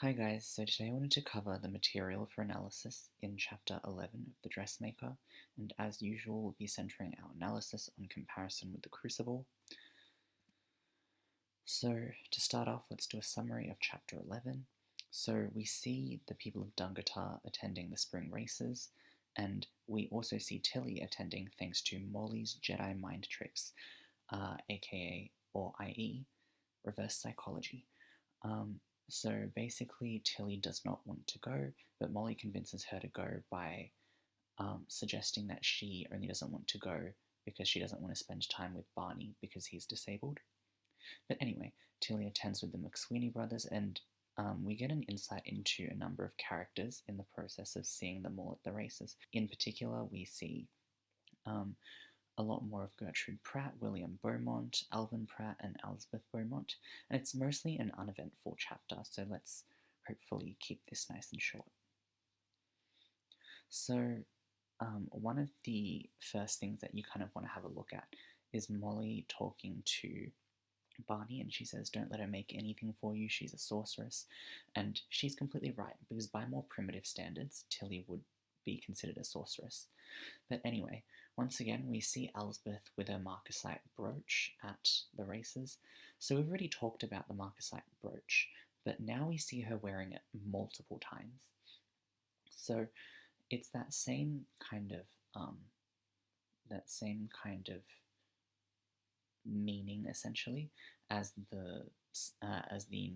Hi guys, so today I wanted to cover the material for analysis in chapter 11 of the Dressmaker, and as usual we'll be centering our analysis on comparison with the Crucible. So to start off, let's do a summary of chapter 11. So we see the people of Dungatar attending the spring races, and we also see Tilly attending thanks to Molly's Jedi mind tricks, aka or i.e. reverse psychology. So basically, Tilly does not want to go, but Molly convinces her to go by suggesting that she only doesn't want to go because she doesn't want to spend time with Barney because he's disabled. But anyway, Tilly attends with the McSweeney brothers, and we get an insight into a number of characters in the process of seeing them all at the races. In particular, we see a lot more of Gertrude Pratt, William Beaumont, Alvin Pratt, and Elizabeth Beaumont, and it's mostly an uneventful chapter, so let's hopefully keep this nice and short. So, one of the first things that you kind of want to have a look at is Molly talking to Barney, and she says, "Don't let her make anything for you, she's a sorceress," and she's completely right, because by more primitive standards, Tilly would be considered a sorceress. But anyway, once again, we see Elsbeth with her marcasite brooch at the races. So we've already talked about the marcasite brooch, but now we see her wearing it multiple times. So it's that same kind of meaning essentially as the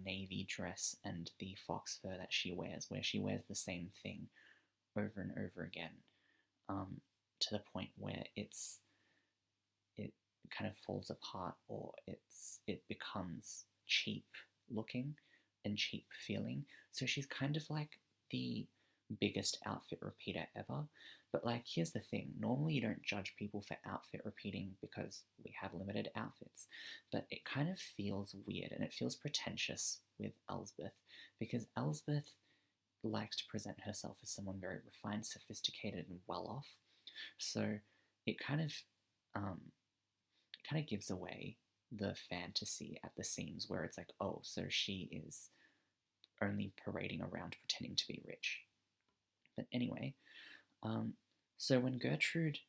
navy dress and the fox fur that she wears, where she wears the same thing over and over again, to the point where it kind of falls apart, or it becomes cheap looking and cheap feeling. So she's kind of like the biggest outfit repeater ever. But like, here's the thing, normally you don't judge people for outfit repeating because we have limited outfits, but it kind of feels weird and it feels pretentious with Elsbeth, because Elsbeth likes to present herself as someone very refined, sophisticated, and well off. So it kind of gives away the fantasy at the seams where it's like, oh, so she is only parading around pretending to be rich. But anyway, so when Gertrude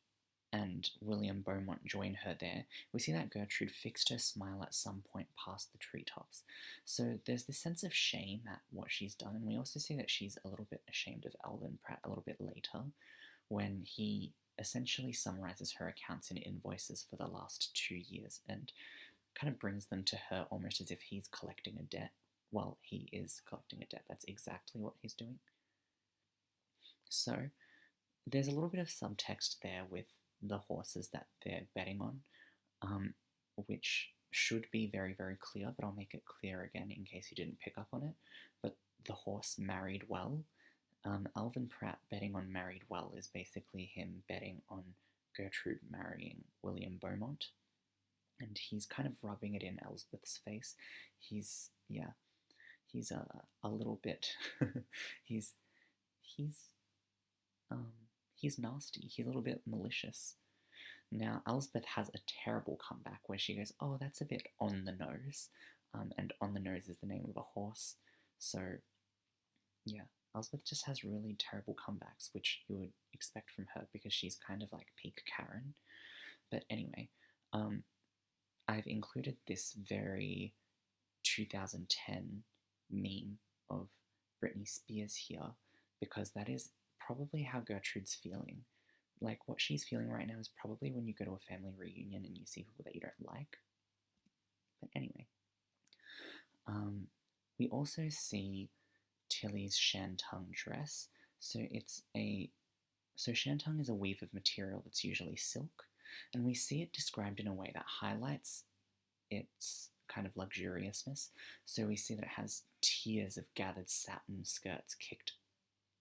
and William Beaumont join her there, we see that Gertrude fixed her smile at some point past the treetops. So there's this sense of shame at what she's done, and we also see that she's a little bit ashamed of Alvin Pratt a little bit later, when he essentially summarizes her accounts in invoices for the last 2 years and kind of brings them to her almost as if he's collecting a debt. Well, he is collecting a debt. That's exactly what he's doing. So there's a little bit of subtext there with the horses that they're betting on, which should be very, very clear, but I'll make it clear again in case you didn't pick up on it. But the horse Married Well, Alvin Pratt betting on Married Well is basically him betting on Gertrude marrying William Beaumont, and he's kind of rubbing it in Elsbeth's face. He's a little bit he's nasty. He's a little bit malicious. Now, Elsbeth has a terrible comeback where she goes, "Oh, that's a bit on the nose," and on the nose is the name of a horse. So, yeah, Elsbeth just has really terrible comebacks, which you would expect from her because she's kind of like peak Karen. But anyway, I've included this very 2010 meme of Britney Spears here because that is probably how Gertrude's feeling. Like, what she's feeling right now is probably when you go to a family reunion and you see people that you don't like. But anyway, we also see Tilly's shantung dress. So shantung is a weave of material that's usually silk, and we see it described in a way that highlights its kind of luxuriousness. So we see that it has tiers of gathered satin skirts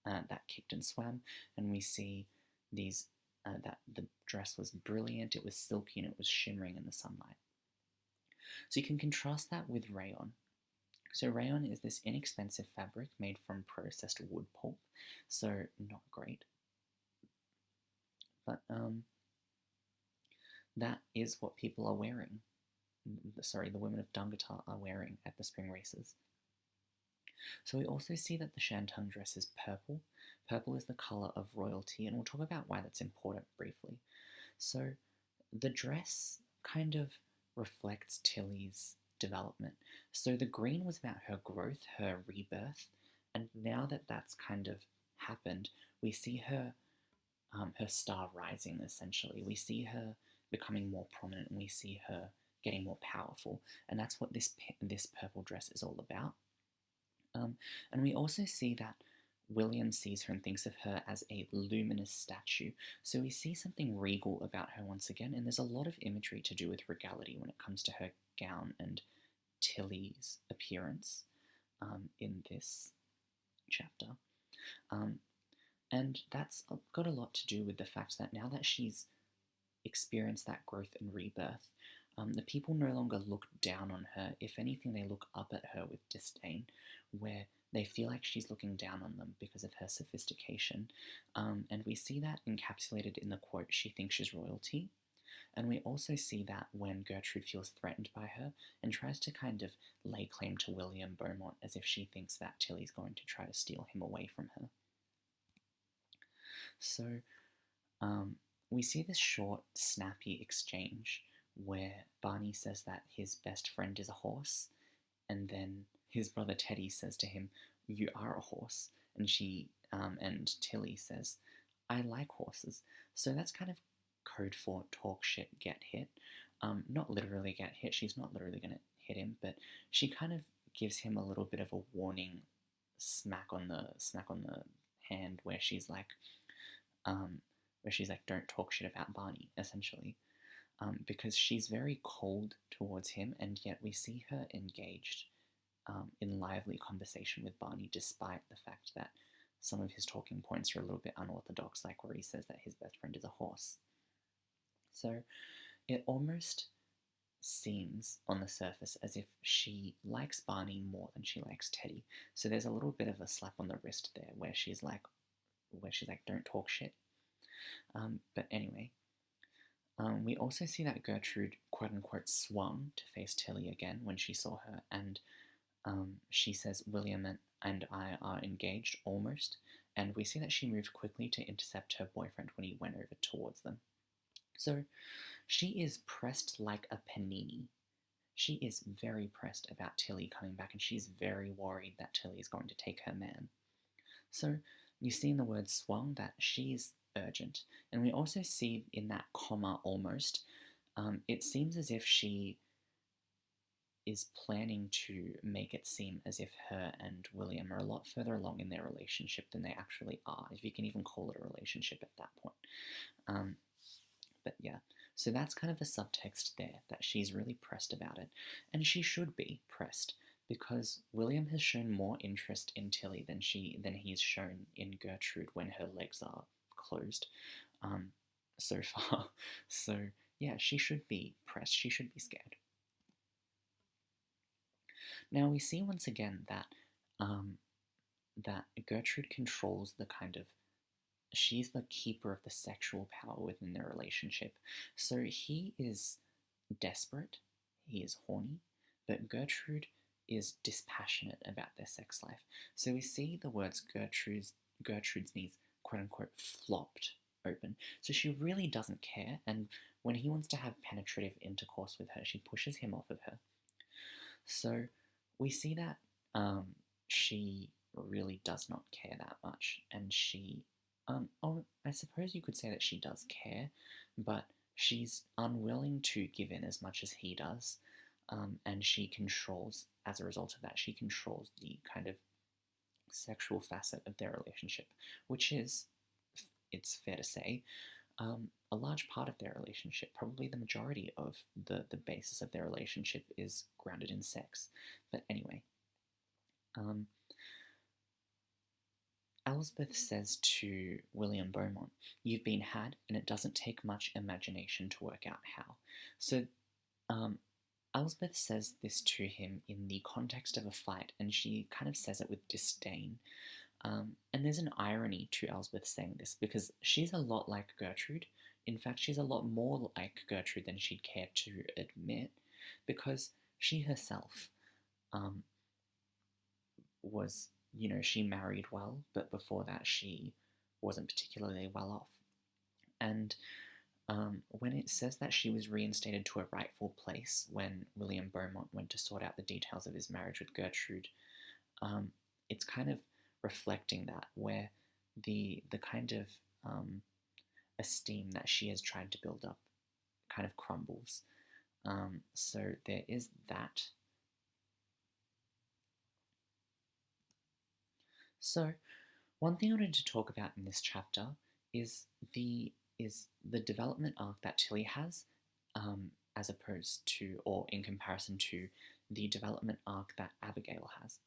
that kicked and swam, and we see these that the dress was brilliant, it was silky, and it was shimmering in the sunlight. So you can contrast that with rayon. So rayon is this inexpensive fabric made from processed wood pulp, so not great. But that is what people are wearing. The women of Dungatar are wearing at the spring races. So we also see that the shantung dress is purple. Purple is the colour of royalty, and we'll talk about why that's important briefly. So the dress kind of reflects Tilly's development. So the green was about her growth, her rebirth, and now that that's kind of happened, we see her star rising, essentially. We see her becoming more prominent, and we see her getting more powerful, and that's what this purple dress is all about. And we also see that William sees her and thinks of her as a luminous statue. So we see something regal about her once again, and there's a lot of imagery to do with regality when it comes to her gown and Tilly's appearance in this chapter. And that's got a lot to do with the fact that now that she's experienced that growth and rebirth, the people no longer look down on her. If anything, they look up at her with disdain, where they feel like she's looking down on them because of her sophistication. And we see that encapsulated in the quote, "She thinks she's royalty." And we also see that when Gertrude feels threatened by her and tries to kind of lay claim to William Beaumont as if she thinks that Tilly's going to try to steal him away from her. So we see this short, snappy exchange where Barney says that his best friend is a horse, and then his brother Teddy says to him, "You are a horse," and Tilly says, "I like horses." So that's kind of code for talk shit, get hit. Not literally get hit. She's not literally going to hit him, but she kind of gives him a little bit of a warning smack on the hand where she's like, "Don't talk shit about Barney," essentially. Because she's very cold towards him, and yet we see her engaged in lively conversation with Barney, despite the fact that some of his talking points are a little bit unorthodox, like where he says that his best friend is a horse. So it almost seems on the surface as if she likes Barney more than she likes Teddy. So there's a little bit of a slap on the wrist there where she's like, "Don't talk shit." But anyway, we also see that Gertrude, quote-unquote, swung to face Tilly again when she saw her, and she says, "William and I are engaged, almost," and we see that she moved quickly to intercept her boyfriend when he went over towards them. So she is pressed like a panini. She is very pressed about Tilly coming back, and she's very worried that Tilly is going to take her man. So you see in the word swung that she's urgent, and we also see in that comma almost, it seems as if she is planning to make it seem as if her and William are a lot further along in their relationship than they actually are, if you can even call it a relationship at that point. But yeah, so that's kind of the subtext there, that she's really pressed about it, and she should be pressed, because William has shown more interest in Tilly than he's shown in Gertrude when her legs are closed so far. So yeah, she should be pressed, she should be scared. Now we see once again that that Gertrude controls the kind of, she's the keeper of the sexual power within their relationship. So he is desperate, he is horny, but Gertrude is dispassionate about their sex life. So we see the words Gertrude's knees, quote-unquote, flopped open. So she really doesn't care, and when he wants to have penetrative intercourse with her, she pushes him off of her. So we see that she really does not care that much, and she, I suppose you could say that she does care, but she's unwilling to give in as much as he does, and she controls, as a result of that, she controls the kind of sexual facet of their relationship, which is, it's fair to say, a large part of their relationship. Probably the majority of the basis of their relationship is grounded in sex. But anyway, Elsbeth says to William Beaumont, "You've been had, and it doesn't take much imagination to work out how." So Elsbeth says this to him in the context of a fight, and she kind of says it with disdain. And there's an irony to Elsbeth saying this, because she's a lot like Gertrude. In fact, she's a lot more like Gertrude than she'd care to admit, because she herself was, she married well, but before that she wasn't particularly well off. And when it says that she was reinstated to a rightful place when William Beaumont went to sort out the details of his marriage with Gertrude, it's kind of reflecting that, where the kind of esteem that she has tried to build up kind of crumbles. So there is that. So one thing I wanted to talk about in this chapter is the development arc that Tilly has, as opposed to, or in comparison to, the development arc that Abigail has.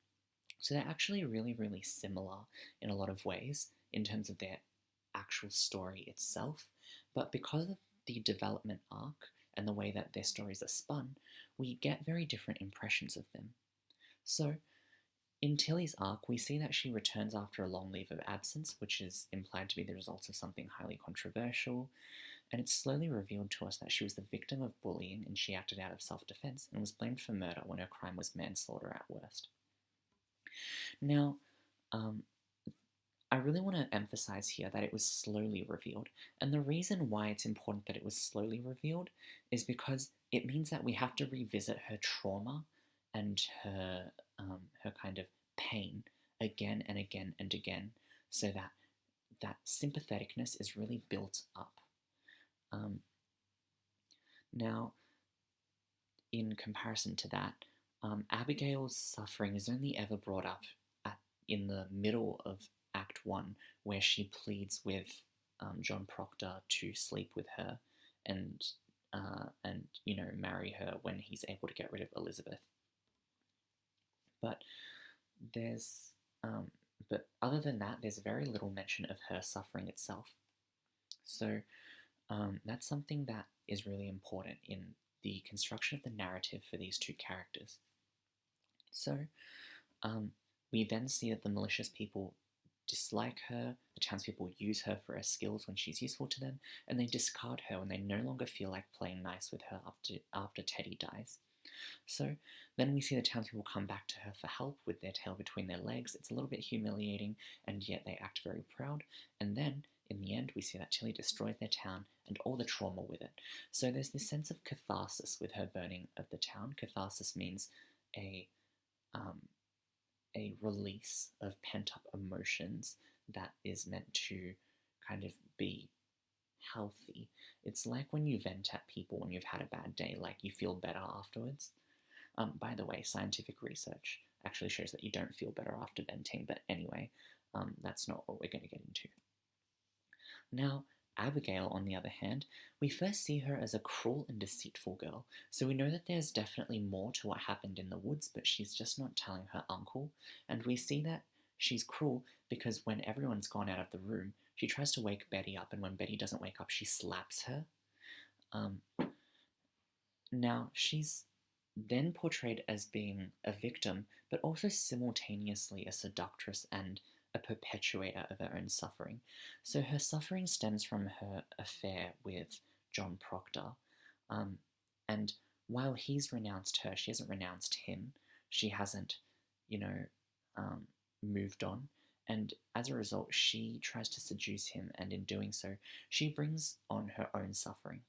So they're actually really, really similar in a lot of ways in terms of their actual story itself, but because of the development arc and the way that their stories are spun, we get very different impressions of them. So in Tilly's arc, we see that she returns after a long leave of absence, which is implied to be the result of something highly controversial, and it's slowly revealed to us that she was the victim of bullying and she acted out of self-defense and was blamed for murder when her crime was manslaughter at worst. Now, I really want to emphasize here that it was slowly revealed, and the reason why it's important that it was slowly revealed is because it means that we have to revisit her trauma and her kind of pain again and again and again, so that that sympatheticness is really built up. Now, in comparison to that, Abigail's suffering is only ever brought up in the middle of Act 1, where she pleads with John Proctor to sleep with her and marry her when he's able to get rid of Elizabeth. But other than that, there's very little mention of her suffering itself. So that's something that is really important in the construction of the narrative for these two characters. So we then see that the malicious people dislike her, the townspeople use her for her skills when she's useful to them, and they discard her when they no longer feel like playing nice with her after Teddy dies. So then we see the townspeople come back to her for help with their tail between their legs. It's a little bit humiliating, and yet they act very proud. And then, in the end, we see that Tilly destroys their town and all the trauma with it. So there's this sense of catharsis with her burning of the town. Catharsis means a release of pent-up emotions that is meant to kind of be healthy. It's like when you vent at people when you've had a bad day, like you feel better afterwards. By the way, scientific research actually shows that you don't feel better after venting, but anyway, that's not what we're going to get into. Now, Abigail, on the other hand, we first see her as a cruel and deceitful girl, so we know that there's definitely more to what happened in the woods, but she's just not telling her uncle, and we see that she's cruel because when everyone's gone out of the room, she tries to wake Betty up, and when Betty doesn't wake up, she slaps her. Now, she's then portrayed as being a victim, but also simultaneously a seductress and a perpetuator of her own suffering. So her suffering stems from her affair with John Proctor, and while he's renounced her, she hasn't renounced him. She hasn't, moved on, and as a result, she tries to seduce him, and in doing so, she brings on her own suffering.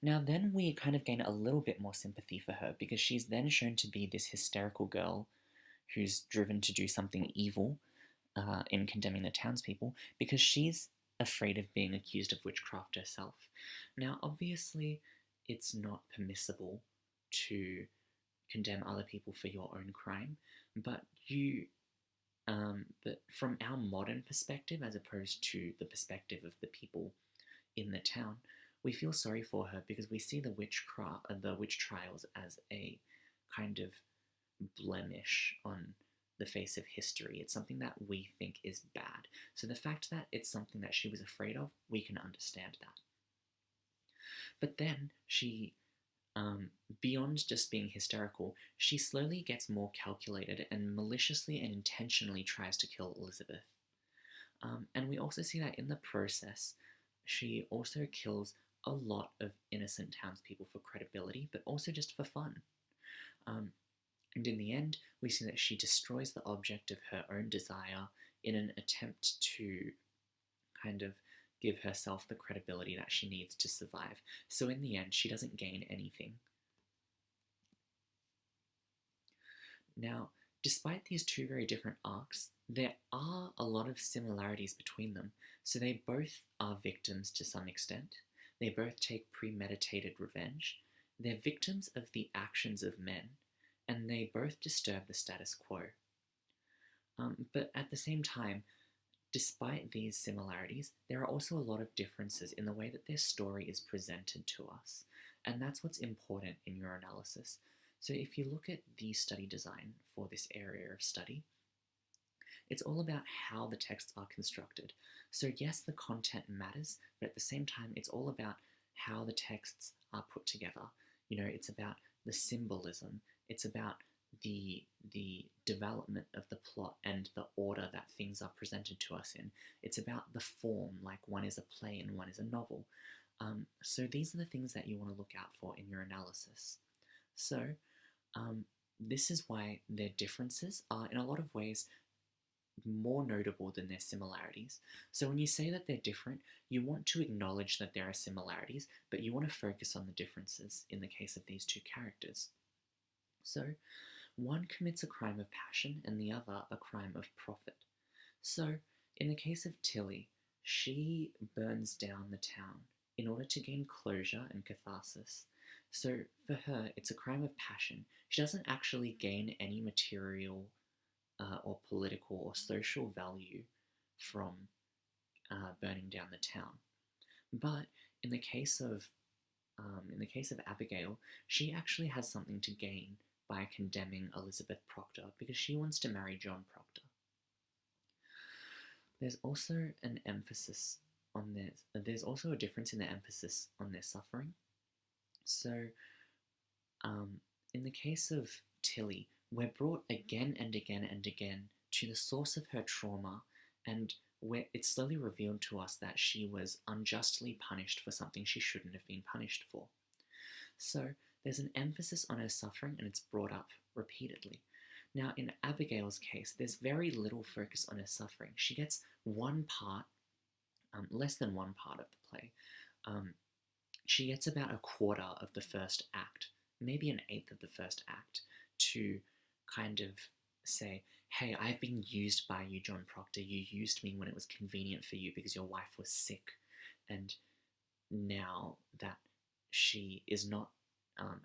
Now then we kind of gain a little bit more sympathy for her, because she's then shown to be this hysterical girl who's driven to do something evil in condemning the townspeople, because she's afraid of being accused of witchcraft herself. Now, obviously, it's not permissible to condemn other people for your own crime, but but from our modern perspective, as opposed to the perspective of the people in the town, we feel sorry for her because we see the witch trials as a kind of blemish on the face of history. It's something that we think is bad. So the fact that it's something that she was afraid of, we can understand that. But then she, beyond just being hysterical, she slowly gets more calculated and maliciously and intentionally tries to kill Elizabeth. And we also see that in the process, she also kills a lot of innocent townspeople for credibility, but also just for fun. And in the end, we see that she destroys the object of her own desire in an attempt to kind of give herself the credibility that she needs to survive. So in the end, she doesn't gain anything. Now, despite these two very different arcs, there are a lot of similarities between them. So they both are victims to some extent. They both take premeditated revenge. They're victims of the actions of men, and they both disturb the status quo. But at the same time, despite these similarities, there are also a lot of differences in the way that their story is presented to us, and that's what's important in your analysis. So if you look at the study design for this area of study, it's all about how the texts are constructed. So yes, the content matters, but at the same time, it's all about how the texts are put together. It's about the symbolism. It's about the development of the plot and the order that things are presented to us in. It's about the form, like one is a play and one is a novel. So these are the things that you want to look out for in your analysis. So this is why their differences are in a lot of ways more notable than their similarities. So when you say that they're different, you want to acknowledge that there are similarities, but you want to focus on the differences in the case of these two characters. So one commits a crime of passion and the other a crime of profit. So in the case of Tilly, she burns down the town in order to gain closure and catharsis. So for her, it's a crime of passion. She doesn't actually gain any material or political or social value from burning down the town. But in the case of Abigail, she actually has something to gain by condemning Elizabeth Proctor because she wants to marry John Proctor. There's also an emphasis on this. There's also a difference in the emphasis on their suffering. So, in the case of Tilly, we're brought again and again and again to the source of her trauma, and where it's slowly revealed to us that she was unjustly punished for something she shouldn't have been punished for. So there's an emphasis on her suffering, and it's brought up repeatedly. Now, in Abigail's case, there's very little focus on her suffering. She gets one part, less than one part of the play. She gets about a quarter of the first act, maybe an eighth of the first act, to kind of say, hey, I've been used by you, John Proctor. You used me when it was convenient for you because your wife was sick. And now that she is not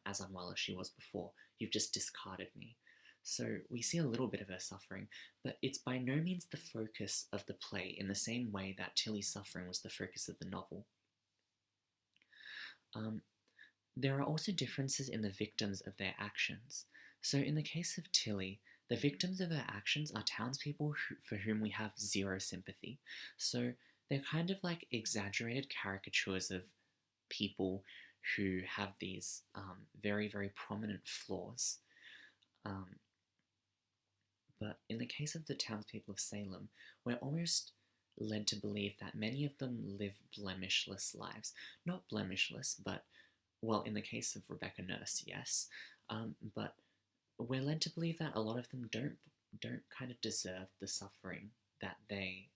as unwell as she was before, you've just discarded me. So we see a little bit of her suffering, but it's by no means the focus of the play in the same way that Tilly's suffering was the focus of the novel. There are also differences in the victims of their actions. So in the case of Tilly, the victims of her actions are townspeople for whom we have zero sympathy. So they're kind of like exaggerated caricatures of people who have these very, very prominent flaws. But in the case of the townspeople of Salem, we're almost led to believe that many of them live blemishless lives. Not blemishless, but, well, in the case of Rebecca Nurse, yes. But we're led to believe that a lot of them don't kind of deserve the suffering that they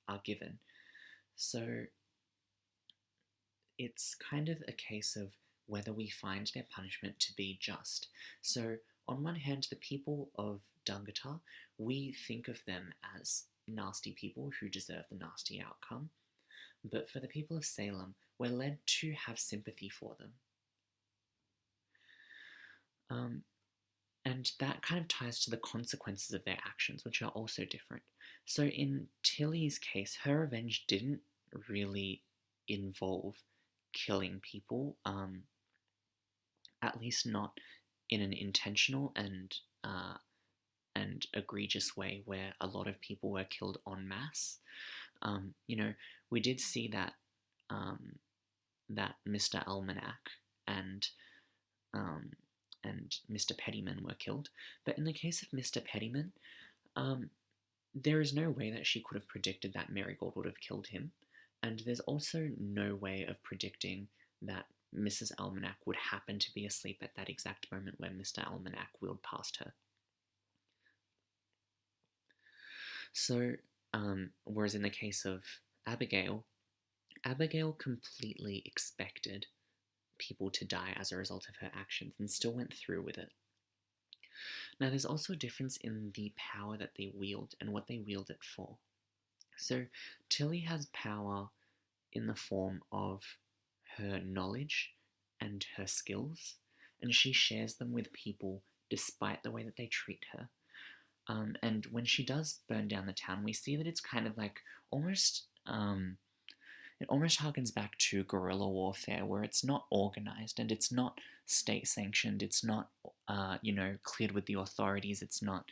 are given. So it's kind of a case of whether we find their punishment to be just. So on one hand, the people of Dungata, we think of them as nasty people who deserve the nasty outcome. But for the people of Salem, we're led to have sympathy for them. And that kind of ties to the consequences of their actions, which are also different. So in Tilly's case, her revenge didn't really involve killing people, at least not in an intentional and egregious way where a lot of people were killed en masse. We did see that that Mr. Almanac and Mr. Pettyman were killed, but in the case of Mr. Pettyman, there is no way that she could have predicted that Marigold would have killed him, and there's also no way of predicting that Mrs. Almanac would happen to be asleep at that exact moment when Mr. Almanac wheeled past her. So, whereas in the case of Abigail, Abigail completely expected people to die as a result of her actions and still went through with it. Now, there's also a difference in the power that they wield and what they wield it for. So, Tilly has power in the form of her knowledge and her skills, and she shares them with people despite the way that they treat her. And when she does burn down the town, we see that it's kind of like almost, it almost harkens back to guerrilla warfare, where it's not organized and it's not state sanctioned, it's not, cleared with the authorities, it's not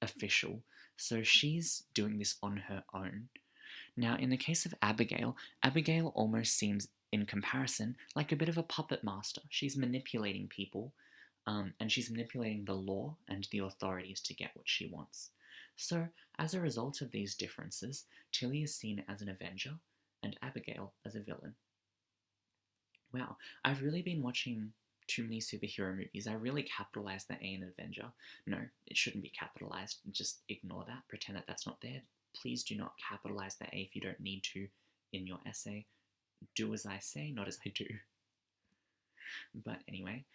official. So she's doing this on her own. Now, in the case of Abigail, Abigail almost seems, in comparison, like a bit of a puppet master. She's manipulating people, and she's manipulating the law and the authorities to get what she wants. So, as a result of these differences, Tilly is seen as an avenger, and Abigail as a villain. Wow, I've really been watching too many superhero movies. I really capitalized the A in Avenger. No, it shouldn't be capitalized. Just ignore that. Pretend that that's not there. Please do not capitalize the A if you don't need to in your essay. Do as I say, not as I do. But anyway,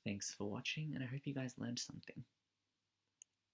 thanks for watching, and I hope you guys learned something.